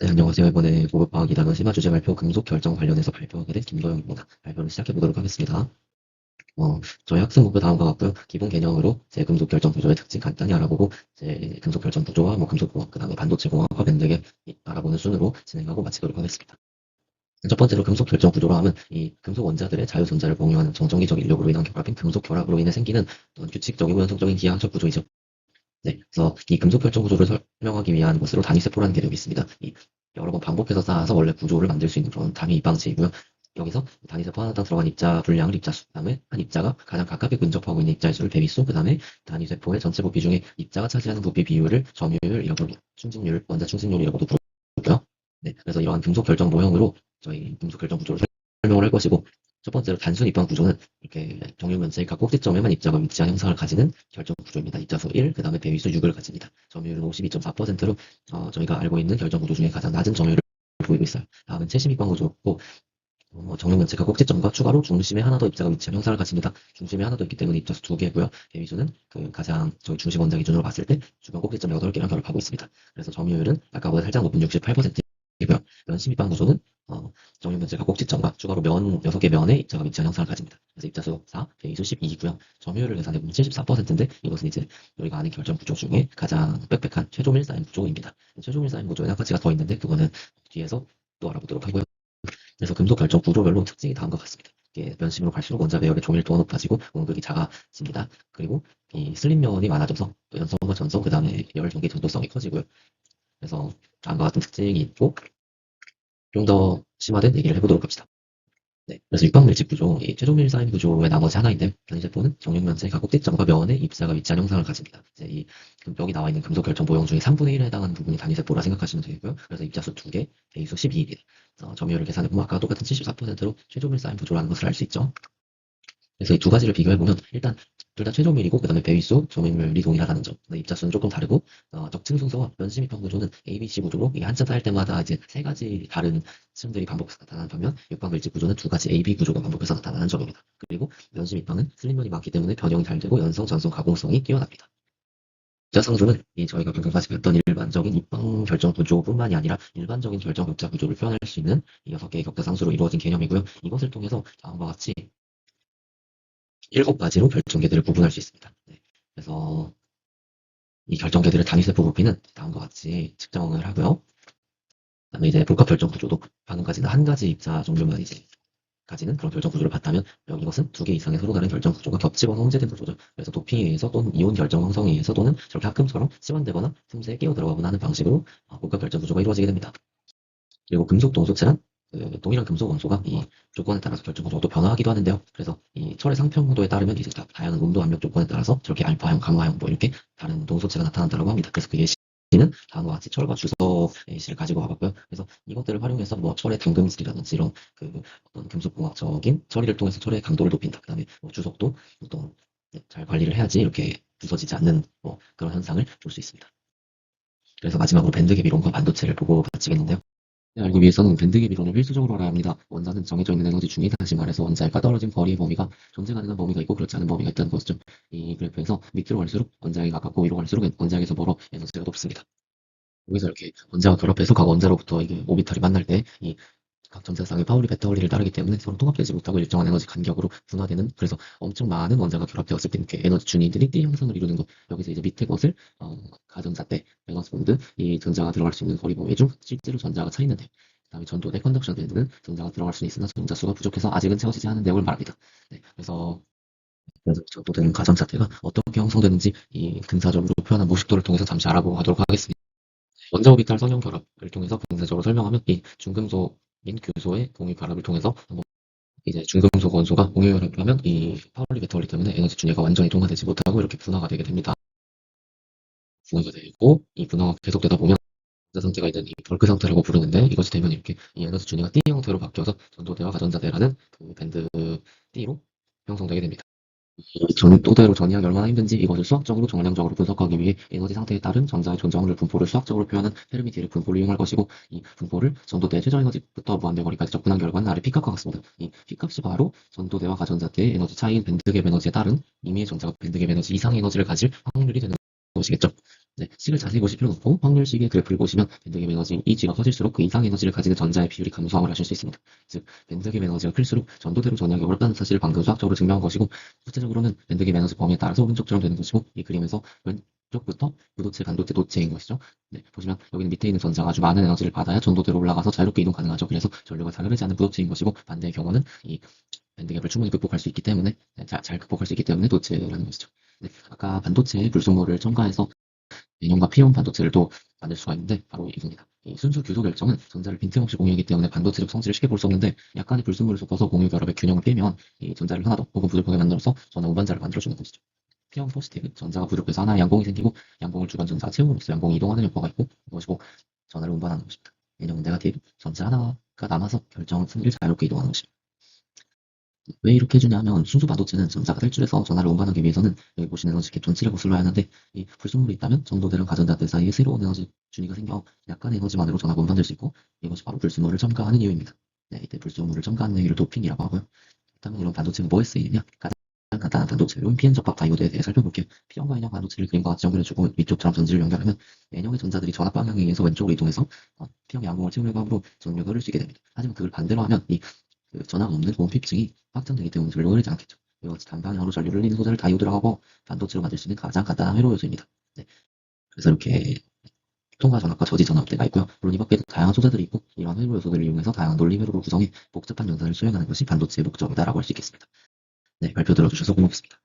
네, 안녕하세요. 이번에 고급과학 2단원 심화 주제 발표 금속 결정 관련해서 발표하게 된 김도영입니다. 발표를 시작해 보도록 하겠습니다. 저희 학습 목표 다음과 같고요. 기본 개념으로 제 금속 결정 구조의 특징 간단히 알아보고, 제 금속 결정 구조와 금속공학, 그 다음에 반도체 공학과 밴드에 알아보는 순으로 진행하고 마치도록 하겠습니다. 첫 번째로 금속 결정 구조로 하면 이 금속 원자들의 자유 전자를 공유하는 정전기적 인력으로 인한 결합인 금속 결합으로 인해 생기는 어떤 규칙적이고 연속적인 기하학적 구조이죠. 네, 그래서 이 금속 결정 구조를 설명하기 위한 것으로 단위세포라는 개념이 있습니다. 여러 번 반복해서 쌓아서 원래 구조를 만들 수 있는 그런 단위 입방체이고요. 여기서 단위세포 하나당 들어간 입자 분량을 입자수, 그 다음에 한 입자가 가장 가깝게 근접하고 있는 입자의 수를 대위수, 그 다음에 단위세포의 전체 부피 중에 입자가 차지하는 부피 비율을 점유율이라고 부르고, 충진율, 원자 충진율이라고도 부르고요. 네, 그래서 이러한 금속 결정 모형으로 저희 금속 결정 구조를 설명을 할 것이고, 첫 번째로 단순 입방 구조는 이렇게 정육면체의 각 꼭지점에만 입자가 위치한 형상을 가지는 결정 구조입니다. 입자수 1, 그 다음에 배위수 6을 가집니다. 점유율은 52.4%로 저희가 알고 있는 결정 구조 중에 가장 낮은 점유율을 보이고 있어요. 다음은 채심 입방 구조고, 정육면체가 꼭지점과 추가로 중심에 하나 더 입자가 위치한 형상을 가집니다. 중심에 하나 더 있기 때문에 입자수 2개고요. 배위수는 그 가장 저희 중심 원자 기준으로 봤을 때 주변 꼭지점 8개랑 결합하고 있습니다. 그래서 점유율은 아까보다 살짝 높은 68%이고요. 면심 입방 구조는 정육면체가 꼭지점과 추가로 면 6개 면에 입자가 위치한 형상을 가집니다. 그래서 입자수 4, 배위수 12이고요. 점유율을 계산해보면 74%인데 이것은 이제 우리가 아는 결정 구조 중에 가장 빽빽한 최종일 쌓임 구조입니다. 최종일 쌓임 구조에는 한 가지가 더 있는데 그거는 뒤에서 또 알아보도록 하고요. 그래서 금속 결정 구조별로 특징이 다음과 같습니다. 이게 면심으로 갈수록 원자 배열의 조밀도가 높아지고 공극이 작아집니다. 그리고 이 슬림면이 많아져서 연성과 전성, 그 다음에 열 전기 전도성이 커지고요. 그래서 다음과 같은 특징이 있고 좀 더 심화된 얘기를 해보도록 합시다. 네, 그래서 육각밀집 구조, 이 최종밀 쌓임 구조의 나머지 하나인데 단위세포는 정육면체 각 꼭지점과 면에 입자가 위치한 형상을 가집니다. 이제 여기 나와 있는 금속 결정 모형 중에 3분의 1에 해당하는 부분이 단위세포라 생각하시면 되고요. 그래서 입자수 2개, 배위수 12입니다. 점유율을 계산해보면 아까 똑같은 74%로 최종밀 쌓임 구조라는 것을 알 수 있죠. 그래서 이 두 가지를 비교해보면 일단 둘 다 최종밀이고 그 다음에 배위수, 점유율이 동일하다는 점. 입자수는 조금 다르고 적층 순서와 면심 입방 구조는 ABC 구조로 이게 한참 쌓일 때마다 이제 세 가지 다른 층들이 반복해서 나타나는 반면 육방 밀집 구조는 두 가지 AB 구조가 반복해서 나타나는 점입니다. 그리고 면심 입방은 슬림면이 많기 때문에 변형이 잘 되고 연성, 전성, 가공성이 뛰어납니다. 입자상조는 저희가 방금까지 봤던 일반적인 입방 결정 구조뿐만이 아니라 일반적인 결정 격자 구조를 표현할 수 있는 이 6개의 격자 상수로 이루어진 개념이고요. 이것을 통해서 다음과 같이 7가지로 결정계들을 구분할 수 있습니다. 네. 그래서 이 결정계들의 단위세포 부피는 다음과 같이 측정을 하고요. 그다음에 이제 복합 결정 구조도 방금까지는 한 가지 입자 종류만 이제 가지는 그런 결정 구조를 봤다면 이것은 두 개 이상의 서로 다른 결정 구조가 겹치거나 혼재된 구조죠. 그래서 도핑에 의해서 또는 이온 결정 형성에 의해서 또는 저렇게 합금처럼 시완되거나 틈새에 끼어 들어가거나 하는 방식으로 복합 결정 구조가 이루어지게 됩니다. 그리고 금속 동소체란 동일한 금속 원소가 이 조건에 따라서 결정 구조가 또 변화하기도 하는데요. 그래서 이 철의 상평도에 따르면 이제 다양한 온도 압력 조건에 따라서 저렇게 알파형, 감마형 뭐 이렇게 다른 동소체가 나타난다고 합니다. 그래서 그 예시는 다음과 같이 철과 주석의 예시를 가지고 와봤고요. 그래서 이것들을 활용해서 뭐 철의 담금질이라든지 이런 그 어떤 금속공학적인 처리를 통해서 철의 강도를 높인다. 그다음에 뭐 주석도 어떤 잘 관리를 해야지 이렇게 부서지지 않는 뭐 그런 현상을 볼 수 있습니다. 그래서 마지막으로 밴드갭 이론과 반도체를 보고 마치겠는데요. 알기 위해서는 밴드갭 이론을 필수적으로 알아야 합니다. 원자는 정해져 있는 에너지 중에 다시 말해서 원자핵과 떨어진 거리의 범위가 존재 가능한 범위가 있고 그렇지 않은 범위가 있다는 것이죠. 이 그래프에서 밑으로 갈수록 원자핵이 가깝고 위로 갈수록 원자핵에서 멀어 에너지가 높습니다. 여기서 이렇게 원자와 결합해서 각 원자로부터 이게 오비탈이 만날 때 이 각 전자쌍의 파울리 베타 원리를 따르기 때문에 서로 통합되지 못하고 일정한 에너지 간격으로 분화되는, 그래서 엄청 많은 원자가 결합되었을 때 이렇게 에너지 준위들이 띠 형상을 이루는 것. 여기서 이제 밑에 것을 가전자 때 밸런스 본드, 이 전자가 들어갈 수 있는 거리 범위 중 실제로 전자가 차 있는데, 그다음에 전도대 컨덕션 밴드는 전자가 들어갈 수 있으나 전자 수가 부족해서 아직은 채워지지 않은 내용을 말합니다. 네, 그래서 전도되는 가전 자태가 어떻게 형성되는지 이 근사적으로 표현한 무식도를 통해서 잠시 알아보고 가도록 하겠습니다. 원자 오비탈 선형 결합을 통해서 근사적으로 설명하면 이 중금속인 규소의 공유 결합을 통해서 한번 이제 중금속 원소가 공유 결합을 하면 이 파울리 베타 원리 때문에 에너지 준위가 완전히 동화되지 못하고 이렇게 분화가 되게 됩니다. 분화가 되고 이 분화가 계속되다 보면 전자 상태가 있는 이 벌크 상태라고 부르는데, 이것이 되면 이렇게 이 에너지 준위가 띠 형태로 바뀌어서 전도대와 가전자대라는 그 밴드 띠로 형성되게 됩니다. 이 전도대로 전이하기 얼마나 힘든지 이것을 수학적으로 정량적으로 분석하기 위해 에너지 상태에 따른 전자의 존재 확률 분포를 수학적으로 표현한 페르미 디렉 분포를 이용할 것이고, 이 분포를 전도대의 최저 에너지부터 무한대 거리까지 접근한 결과는 아래 P값과 같습니다. 이 P값이 바로 전도대와 가전자대의 에너지 차이인 밴드갭 에너지에 따른 임의의 전자가 밴드갭 에너지 이상의 에너지를 가질 확률이 되는 것이겠죠. 네, 식을 자세히 보실 필요는 없고 확률식의 그래프를 보시면 밴드갭 에너지 Eg가 커질수록 그 이상 에너지를 가지는 전자의 비율이 감소함을 하실 수 있습니다. 즉, 밴드갭 에너지가 클수록 전도대로 전압이 어렵다는 사실을 방금 수학적으로 증명한 것이고, 구체적으로는 밴드갭 에너지 범위에 따라서 오른쪽처럼 되는 것이고, 이 그림에서 왼쪽부터 부도체, 반도체, 도체인 것이죠. 네, 보시면 여기는 밑에 있는 전자가 아주 많은 에너지를 받아야 전도대로 올라가서 자유롭게 이동 가능하죠. 그래서 전류가 잘 흐르지 않는 부도체인 것이고, 반대의 경우는 이 밴드갭을 충분히 극복할 수 있기 때문에, 네, 잘 극복할 수 있기 때문에 도체라는 것이죠. 네, 아까 반도체에 불순물을 첨가해서 N형과 P형 반도체를 또 만들 수가 있는데 바로 이겁니다. 이 순수 규도 결정은 전자를 빈틈없이 공유하기 때문에 반도체적 성질을 쉽게 볼 수 없는데, 약간의 불순물을 섞어서 공유 결합의 균형을 깨면 이 전자를 하나 더 혹은 부족하게 만들어서 전화 운반자를 만들어주는 것이죠. P형 포지티브, 전자가 부족해서 하나의 양봉이 생기고 양봉을 주간 전자가 채움으로써 양봉이 이동하는 효과가 있고, 이것이고 전화를 운반하는 것입니다. N형은 네가티브, 전자 하나가 남아서 결정 승기를 자유롭게 이동하는 것입니다. 왜 이렇게 해주냐면, 순수 반도체는 전자가 탈출해서 전하를 운반하기 위해서는 여기 보시는 에너지 갭 전체를 거슬러야 하는데, 이 불순물이 있다면 전도대랑 가전자들 사이에 새로운 에너지 준위가 생겨 약간의 에너지만으로 전하가 운반될 수 있고, 이것이 바로 불순물을 첨가하는 이유입니다. 네, 이때 불순물을 첨가하는 행위를 도핑이라고 하고요. 그렇다면 이런 반도체는 뭐에 쓰이느냐? 가장 간단한 반도체로 PN 접합 다이오드에 대해 살펴볼게요. P형과 N형 반도체를 그림과 같이 연결해주고 위쪽처럼 전지를 연결하면 N형의 전자들이 전압 방향에 의해서 왼쪽으로 이동해서 P형의 양봉을 채우려고 함으로 전류가 흐를 수 있게 됩니다. 하지만 그걸 반대로 하면 이 전압 없는 원핍층이 확장되기 때문에 전류가 흐르지 않겠죠. 이와 같이 단방향으로 전류를 흘리는 소재를 다이오드라고 하고, 반도체로 만들 수 있는 가장 간단한 회로 요소입니다. 네, 그래서 이렇게 통과 전압과 저지 전압대가 있고요. 물론 이 밖에도 다양한 소재들이 있고, 이러한 회로 요소들을 이용해서 다양한 논리 회로를 구성해 복잡한 연산을 수행하는 것이 반도체의 목적이다라고 할 수 있겠습니다. 네, 발표 들어주셔서 고맙습니다.